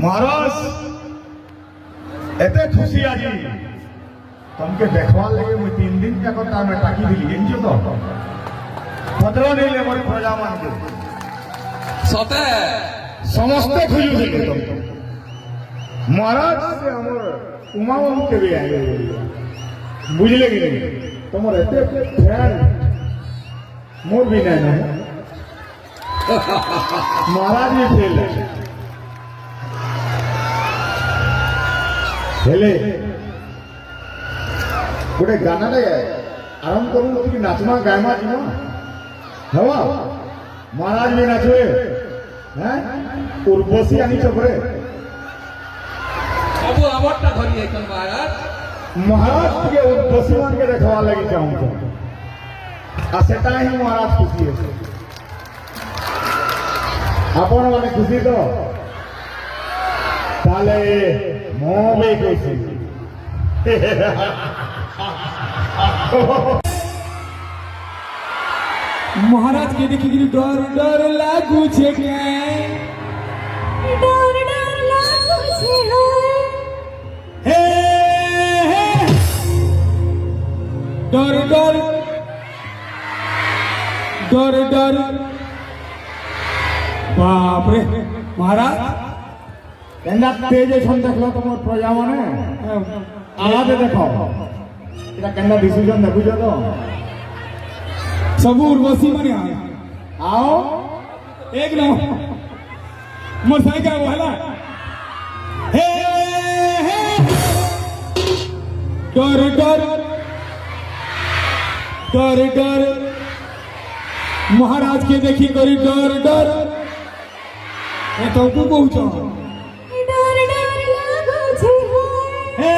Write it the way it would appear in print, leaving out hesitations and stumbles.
महाराज एते खुशी आज तुमके देखवा लगे मुझे 3 दिन क्या करता मैं टाकी दिली एंजो तो पत्र नहीं ले मोर प्रजा मान के सते समस्ते खुशी दिले तुम महाराज से हमर उमावम के भी आए बुझले कि नहीं तुमर एते फैन मोर भी नहीं है महाराज भी फेल है हेले गोटे गाना आरंभ करूँ कि नाचमा गायमा जीमा हवा महाराज भी नाचवे हैं उर्वशी आनी चपरे सब आवडता धरी है महाराज महाराज के उर्वशी मान के देखवा लगी चाहूँ तो आ सेटा ही महाराज खुशी है आपण माने खुशी तो ताले मो भी खुशी महाराज के देखी डर डर लागू छे के डर डर लागू छे हे हे डर डर डर डर बाप रे महाराज केंदा तेज छन देखलो तुम प्रजा माने आवाज देखो इटा केंदा डिसीजन देखु तो सब उर्वशी माने आओ एक न मोर साइकिल वाला हे हे डर डर डर डर महाराज के देखी करी डर डर ए तो को कहू डर डर लागू छे हे